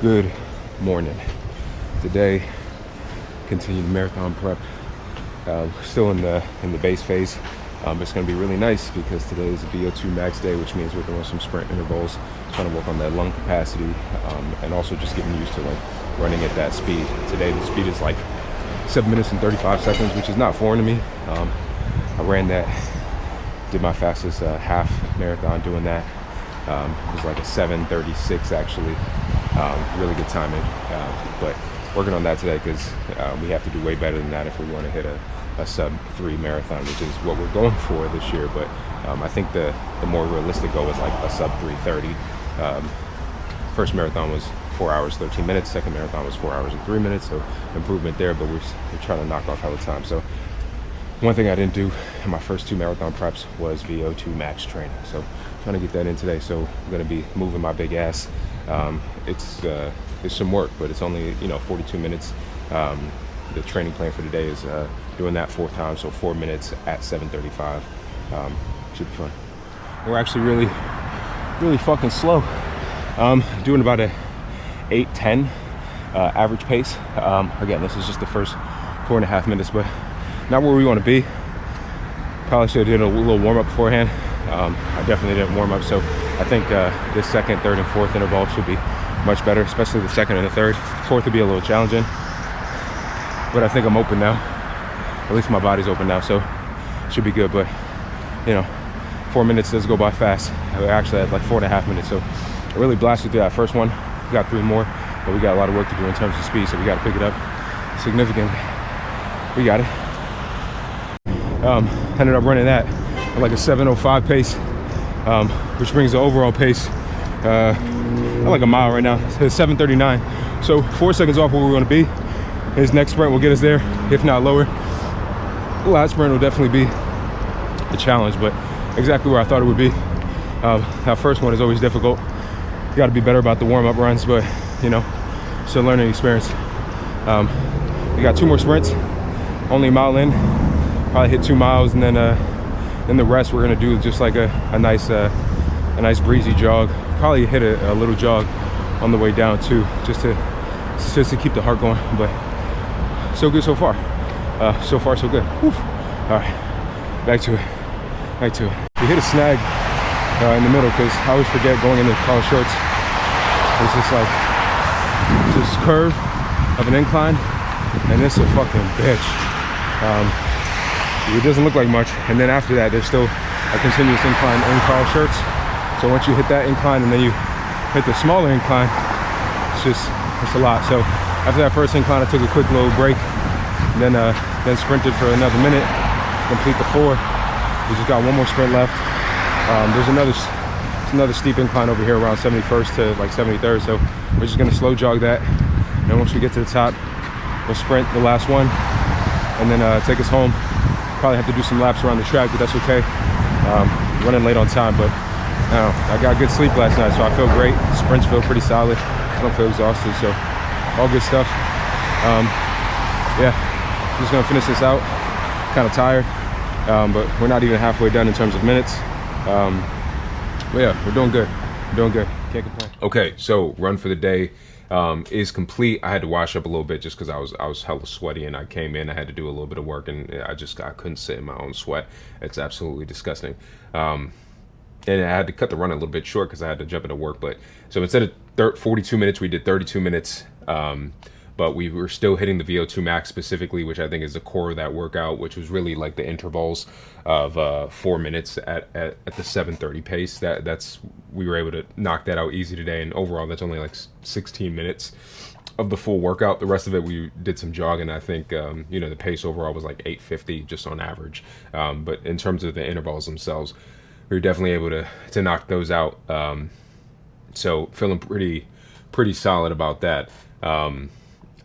Good morning. Today, continued marathon prep. Still in the base phase. It's going to be really nice because today is a VO2 max day, which means we're doing some sprint intervals, trying to work on that lung capacity, and also just getting used to like running at that speed. Today the speed is like 7 minutes and 35 seconds, which is not foreign to me. I ran that, did my fastest half marathon doing that. It was like a 7:36 actually. Really good timing, but working on that today because we have to do way better than that if we want to hit a sub 3 marathon, which is what we're going for this year. But I think the more realistic goal is like a sub 3:30. First marathon was 4 hours 13 minutes, second marathon was 4 hours and 3 minutes, so improvement there, but we're trying to knock off hella time. So one thing I didn't do in my first 2 marathon preps was VO2 max training, so trying to get that in today. So I'm going to be moving my big ass. It's some work, but it's only 42 minutes. The training plan for today is doing that 4 times, so 4 minutes at 7:35. Should be fun. We're actually really fucking slow. Doing about a 8:10 average pace. Again, this is just the first 4.5 minutes, but not where we want to be. Probably should have did a little warm up beforehand. I definitely didn't warm up, so I think this second, third, and fourth interval should be much better, especially the second and the third. Fourth would be a little challenging, but I think I'm open now. At least my body's open now, so it should be good. But 4 minutes does go by fast. I actually had like 4.5 minutes, so I really blasted through that first one. We got 3 more, but we got a lot of work to do in terms of speed, so we got to pick it up significantly. We got it. Ended up running that at like a 7:05 pace, which brings the overall pace like a mile right now. It's 7:39, so 4 seconds off where we're going to be. His next sprint will get us there, if not lower. The last sprint will definitely be the challenge, but exactly where I thought it would be. That first one is always difficult. You got to be better about the warm-up runs, but it's a learning experience. We got 2 more sprints, only a mile in. Probably hit 2 miles, and then the rest we're gonna do just like a nice breezy jog. Probably hit a little jog on the way down too, just to keep the heart going. But so good so far. So far so good. Whew. All right, back to it. We hit a snag in the middle because I always forget going into collar shorts. It's just like this curve of an incline, and it's a fucking bitch. It doesn't look like much, and then after that there's still a continuous incline in collar shirts. So once you hit that incline and then you hit the smaller incline, it's a lot. So after that first incline, I took a quick little break, and then sprinted for another minute, complete the 4. We just got 1 more sprint left. There's another steep incline over here around 71st to like 73rd, so we're just gonna slow jog that, and once we get to the top, we'll sprint the last one and then take us home. Probably have to do some laps around the track, but that's okay. Running late on time, but I got good sleep last night, so I feel great. Sprints feel pretty solid. I don't feel exhausted, so all good stuff. Yeah, just gonna finish this out. Kind of tired, but we're not even halfway done in terms of minutes. But yeah, we're doing good. Can't complain. Okay, so run for the day is complete. I had to wash up a little bit just because I was hella sweaty, and I came in, I had to do a little bit of work, and I couldn't sit in my own sweat. It's absolutely disgusting. And I had to cut the run a little bit short because I had to jump into work. But so instead of 42 minutes, we did 32 minutes. But we were still hitting the VO2 max specifically, which I think is the core of that workout, which was really like the intervals of 4 minutes at the 7:30 pace. We were able to knock that out easy today, and overall that's only like 16 minutes of the full workout. The rest of it we did some jogging. I think the pace overall was like 8:50 just on average. But in terms of the intervals themselves, we were definitely able to knock those out. So feeling pretty solid about that.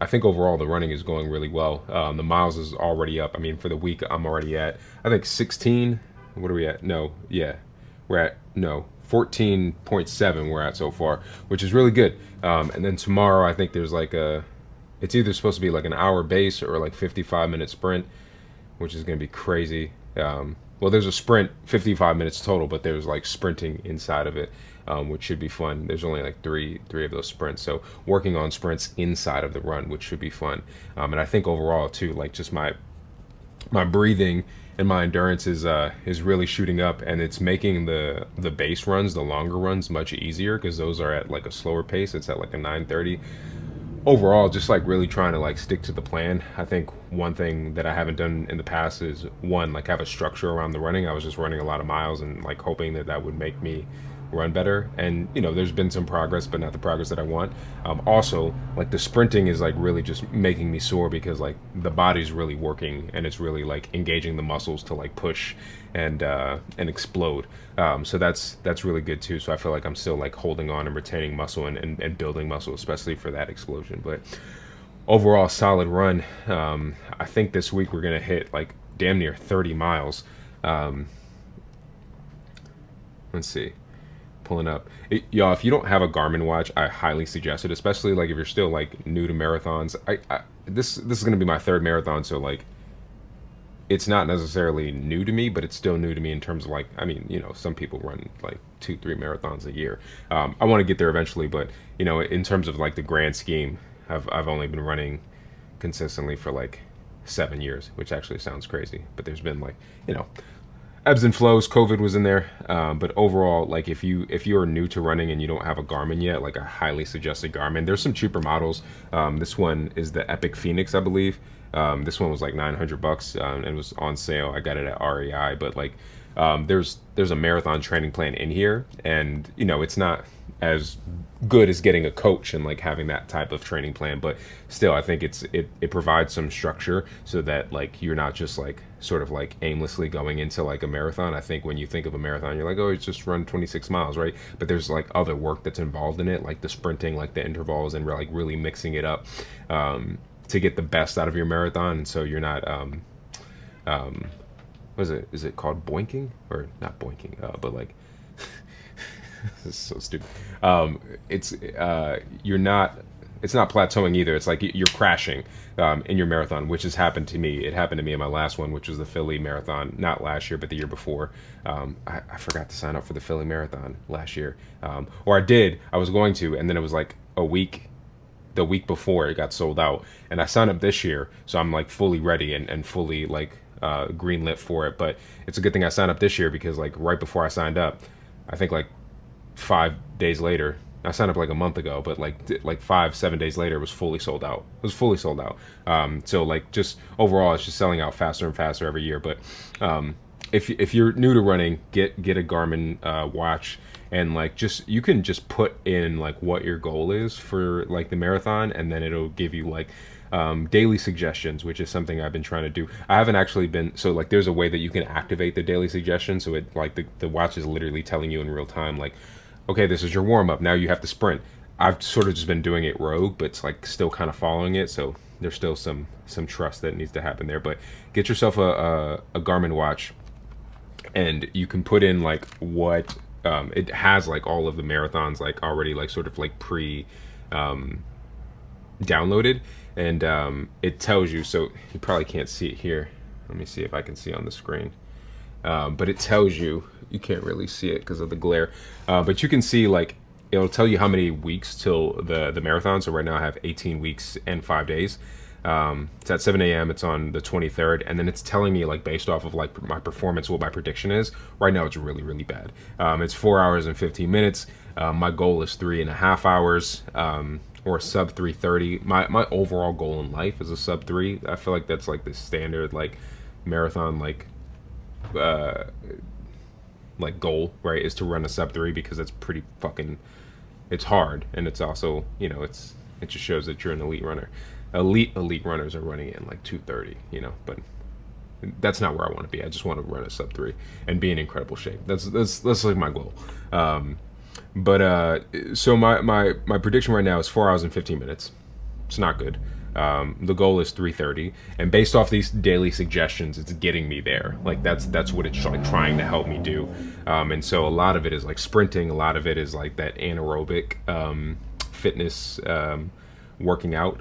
I think overall the running is going really well. The miles is already up. I mean, for the week I'm already at, I think 16. What are we at? We're at 14.7 we're at so far, which is really good. And then tomorrow I think there's like it's either supposed to be like an hour base or like 55-minute sprint, which is going to be crazy. Well, there's a sprint, 55 minutes total, but there's like sprinting inside of it. which should be fun. There's only like three of those sprints, so working on sprints inside of the run, which should be fun. And I think overall too, like just my breathing and my endurance is really shooting up, and it's making the base runs, the longer runs, much easier because those are at like a slower pace. It's at like a 9:30. Overall, just like really trying to like stick to the plan. I think one thing that I haven't done in the past is one, like have a structure around the running. I was just running a lot of miles and like hoping that that would make me run better, and there's been some progress, but not the progress that I want. Also, like the sprinting is like really just making me sore because like the body's really working and it's really like engaging the muscles to like push and explode. So that's really good too. So I feel like I'm still like holding on and retaining muscle and building muscle, especially for that explosion. But overall, solid run. I think this week we're gonna hit like damn near 30 miles. Let's see, pulling up. Y'all, if you don't have a Garmin watch, I highly suggest it, especially like if you're still like new to marathons. This is gonna be my third marathon, so like it's not necessarily new to me, but it's still new to me in terms of like, I mean, some people run like 2-3 marathons a year. I want to get there eventually, but in terms of like the grand scheme, I've only been running consistently for like 7 years, which actually sounds crazy, but there's been like, ebbs and flows. COVID was in there, but overall, like if you are new to running and you don't have a Garmin yet, like I highly suggest a Garmin. There's some cheaper models. This one is the Epic Phoenix, I believe. This one was like $900, and it was on sale. I got it at REI, but like there's a marathon training plan in here, and it's not as good as getting a coach and like having that type of training plan, but still I think it provides some structure so that like you're not just like sort of like aimlessly going into like a marathon. I think when you think of a marathon, you're like, oh, it's just run 26 miles, right? But there's like other work that's involved in it, like the sprinting, like the intervals, and like really mixing it up to get the best out of your marathon. And so you're not what is it called, boinking? Or not boinking, but like this is so stupid. It's not plateauing either. It's like you're crashing in your marathon, which has happened to me. It happened to me in my last one, which was the Philly Marathon, not last year, but the year before. I forgot to sign up for the Philly Marathon last year. Or I did. I was going to, and then it was like the week before it got sold out. And I signed up this year, so I'm like fully ready and fully like greenlit for it. But it's a good thing I signed up this year because like right before I signed up, I think like 5 days later, I signed up like a month ago, but like 5-7 days later, it was fully sold out. It was fully sold out. So like just overall, it's just selling out faster and faster every year. But if you're new to running, get a Garmin watch, and like you can just put in like what your goal is for like the marathon, and then it'll give you like daily suggestions, which is something I've been trying to do. I haven't actually been, so like there's a way that you can activate the daily suggestion, so it like the watch is literally telling you in real time like, okay, this is your warm-up, now you have to sprint. I've sort of just been doing it rogue, but it's like still kind of following it, so there's still some trust that needs to happen there. But get yourself a Garmin watch, and you can put in like what it has, like all of the marathons like already like sort of like pre downloaded, and it tells you, so you probably can't see it here. Let me see if I can see on the screen. But it tells you can't really see it because of the glare, but you can see like it'll tell you how many weeks till the marathon. So right now I have 18 weeks and 5 days. It's at 7 a.m. It's on the 23rd, and then it's telling me like based off of like my performance what my prediction is. Right now it's really, really bad. It's 4 hours and 15 minutes. My goal is 3.5 hours, or sub 3:30. My overall goal in life is a sub 3. I feel like that's like the standard like marathon like goal, right, is to run a sub 3, because it's pretty fucking, it's hard, and it's also, it just shows that you're an elite runner. Elite runners are running in like 2:30, but that's not where I want to be. I just want to run a sub 3 and be in incredible shape. That's like my goal. So my prediction right now is 4 hours and 15 minutes. It's not good. The goal is 3:30, and based off these daily suggestions, it's getting me there. Like that's what it's like trying to help me do. And so a lot of it is like sprinting. A lot of it is like that anaerobic fitness working out,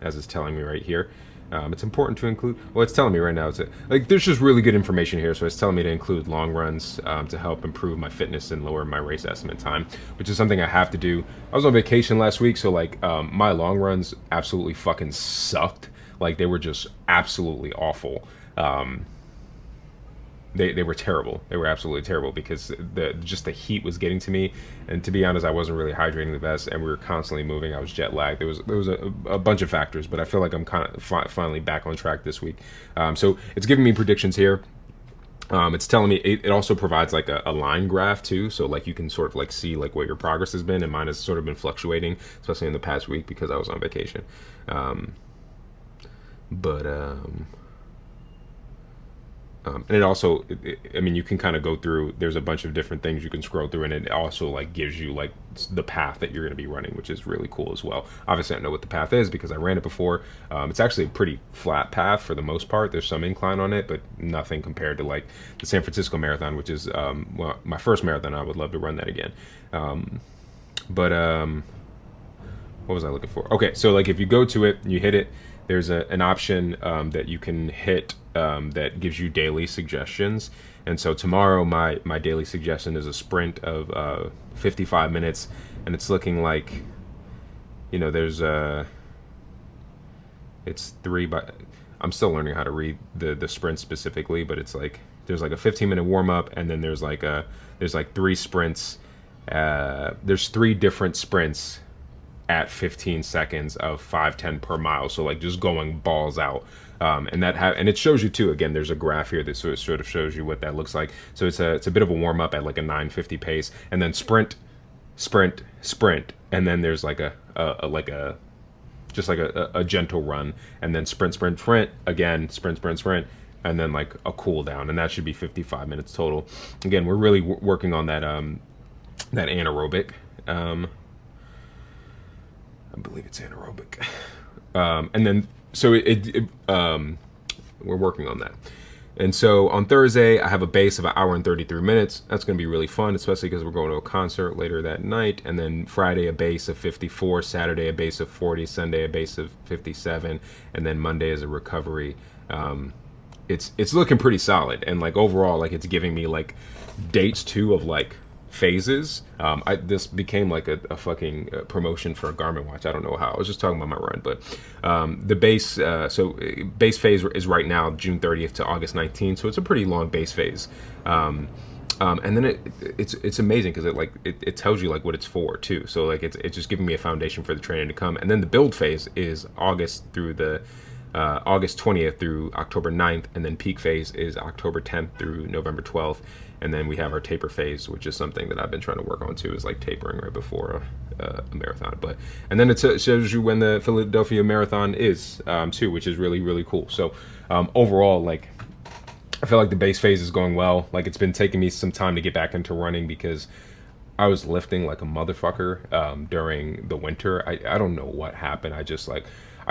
as it's telling me right here. It's important to include. Well, it's telling me right now. Like there's just really good information here, so it's telling me to include long runs to help improve my fitness and lower my race estimate time, which is something I have to do. I was on vacation last week, so like my long runs absolutely fucking sucked. Like they were just absolutely awful. They were terrible. They were absolutely terrible because the heat was getting to me, and to be honest, I wasn't really hydrating the best, and we were constantly moving. I was jet lagged. There was a bunch of factors, but I feel like I'm kind of finally back on track this week. So it's giving me predictions here. It's telling me it also provides like a line graph too, so like you can sort of like see like what your progress has been, and mine has sort of been fluctuating, especially in the past week because I was on vacation. And it also, I mean, you can kind of go through, there's a bunch of different things you can scroll through, and it also like gives you like the path that you're going to be running, which is really cool as well. Obviously I know what the path is because I ran it before. It's actually a pretty flat path for the most part. There's some incline on it, but nothing compared to like the San Francisco Marathon, which is well, my first marathon. I would love to run that again. What was I looking for? Okay, so like if you go to it, you hit it, there's an option that you can hit that gives you daily suggestions. And so tomorrow my daily suggestion is a sprint of 55 minutes, and it's looking like, you know, there's it's I'm still learning how to read the sprint specifically, but it's like there's like a 15-minute warm up, and then there's like three sprints. There's three different sprints at 15 seconds of 5:10 per mile, so like just going balls out, and it shows you too. Again, there's a graph here that sort of shows you what that looks like. So it's a bit of a warm up at like a 9:50 pace, and then sprint, and then there's like a gentle run, and then sprint again, sprint, and then like a cool down, and that should be 55 minutes total. Again, we're really working on that that anaerobic. I believe it's anaerobic. And then, so we're working on that. And so on Thursday, I have a base of 1 hour and 33 minutes. That's going to be really fun, especially because we're going to a concert later that night. And then Friday, a base of 54, Saturday, a base of 40, Sunday, a base of 57, and then Monday is a recovery. It's looking pretty solid. And like overall, like it's giving me like dates too of like phases. This became like a fucking promotion for a Garmin watch. I don't know how. I was just talking about my run, but the base base phase is right now June 30th to August 19th, so it's a pretty long base phase. And then it's amazing because it tells you like what it's for too. So like it's just giving me a foundation for the training to come. And then the build phase is August 20th through October 9th, and then peak phase is October 10th through November 12th. And then we have our taper phase, which is something that I've been trying to work on too, is like tapering right before a marathon. And then it shows you when the Philadelphia Marathon is too, which is really, really cool. So overall, like I feel like the base phase is going well. Like it's been taking me some time to get back into running because I was lifting like a motherfucker during the winter. I don't know what happened. I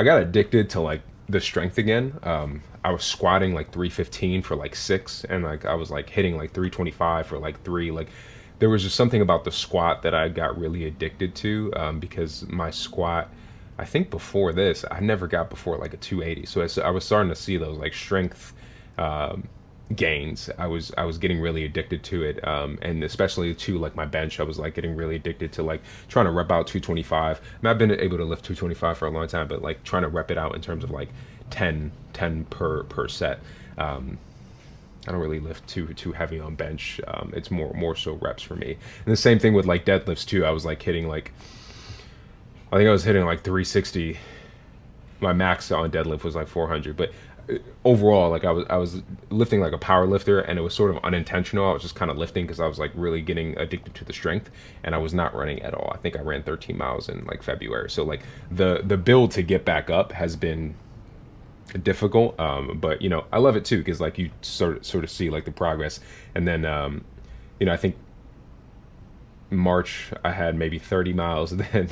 got addicted to like the strength again. I was squatting like 315 for like 6, and like I was like hitting like 325 for like 3. Like there was just something about the squat that I got really addicted to because my squat, I think before this, I never got before like a 280. So I was starting to see those like strength gains. I was getting really addicted to it, and especially to like my bench. I was like getting really addicted to like trying to rep out 225. I mean, I've been able to lift 225 for a long time, but like trying to rep it out in terms of like 10 per set. I don't really lift too heavy on bench. It's more so reps for me. And the same thing with like deadlifts too. I was like hitting like, I think I was hitting like 360. My max on deadlift was like 400, but overall, like I was lifting like a power lifter, and it was sort of unintentional. I was just kind of lifting because I was like really getting addicted to the strength, and I was not running at all. I think I ran 13 miles in like February. So like the build to get back up has been difficult, but you know, I love it too because like you sort of see like the progress. And then you know, I think March I had maybe 30 miles, then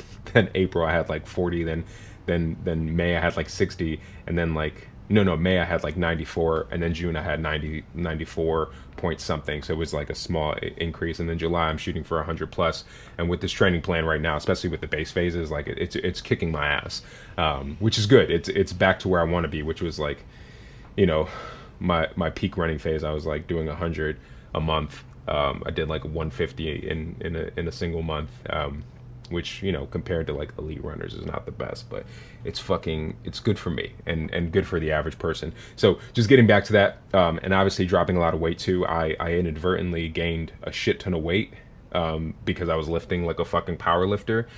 April I had like 40, then May I had like 60, and then like no, May I had like 94, and then June I had 94 point something. So it was like a small increase. And then July I'm shooting for 100 plus. And with this training plan right now, especially with the base phases, like it's kicking my ass, which is good. It's back to where I want to be, which was like, you know, my peak running phase. I was like doing 100 a month. I did like 150 in a single month. Which, you know, compared to like elite runners is not the best, but it's good for me and good for the average person. So just getting back to that, and obviously dropping a lot of weight too. I inadvertently gained a shit ton of weight, because I was lifting like a fucking power lifter.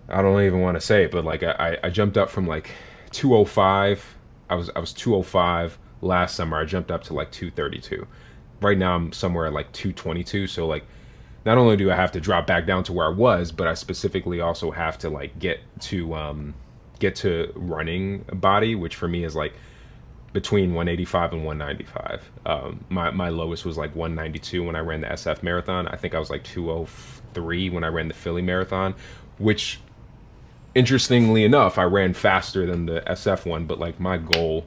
I don't even want to say it, but like I jumped up from like 205. I was 205 last summer. I jumped up to like 232. Right now I'm somewhere at like 222. So like, not only do I have to drop back down to where I was, but I specifically also have to like get to running body, which for me is like between 185 and 195. My lowest was like 192 when I ran the SF marathon. I think I was like 203 when I ran the Philly marathon, which interestingly enough, I ran faster than the SF one, but like my goal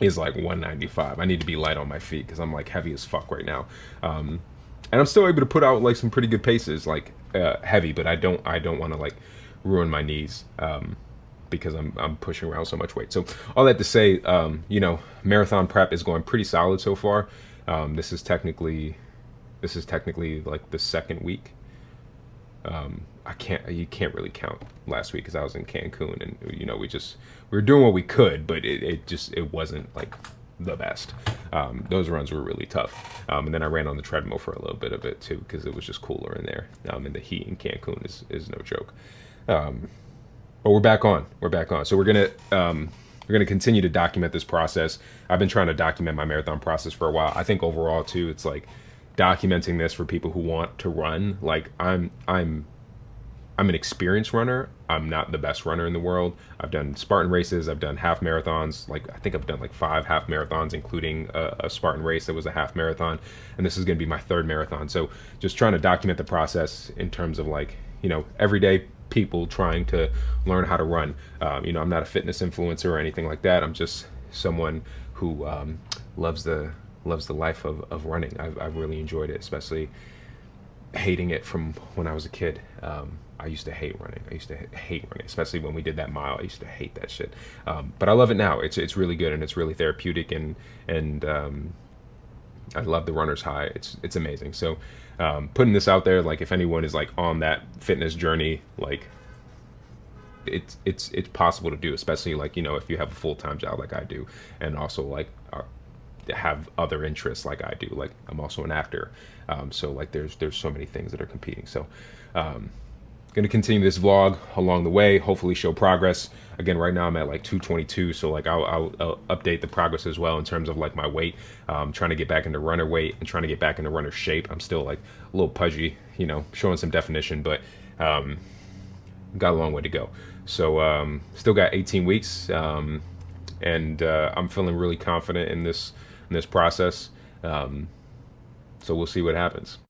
is like 195. I need to be light on my feet because I'm like heavy as fuck right now. And I'm still able to put out like some pretty good paces, like heavy, but I don't want to like ruin my knees, because I'm pushing around so much weight. So all that to say, you know, marathon prep is going pretty solid so far. This is technically like the second week. You can't really count last week because I was in Cancun, and you know, we were doing what we could, but it wasn't like the best. Those runs were really tough, and then I ran on the treadmill for a little bit of it too because it was just cooler in there, and the heat in Cancun is no joke. But we're back on so we're gonna continue to document this process. I've been trying to document my marathon process for a while. I think overall too, it's like documenting this for people who want to run. Like I'm an experienced runner. I'm not the best runner in the world. I've done Spartan races. I've done half marathons. Like I think I've done like 5 half marathons, including a Spartan race that was a half marathon. And this is going to be my 3rd marathon. So just trying to document the process in terms of like, you know, everyday people trying to learn how to run. You know, I'm not a fitness influencer or anything like that. I'm just someone who loves the life of running. I've really enjoyed it, especially hating it from when I was a kid. I used to hate running. Especially when we did that mile. I used to hate that shit. But I love it now. It's really good, and it's really therapeutic, and I love the runner's high. It's amazing. So putting this out there, like if anyone is like on that fitness journey, like it's possible to do, especially like, you know, if you have a full-time job like I do, and also like have other interests like I do. Like I'm also an actor, so like there's so many things that are competing. So going to continue this vlog along the way, hopefully show progress. Again, right now I'm at like 222, so like I'll update the progress as well in terms of like my weight. Trying to get back into runner weight and trying to get back into runner shape. I'm still like a little pudgy, you know, showing some definition, but got a long way to go. So still got 18 weeks, and I'm feeling really confident in this process. So we'll see what happens.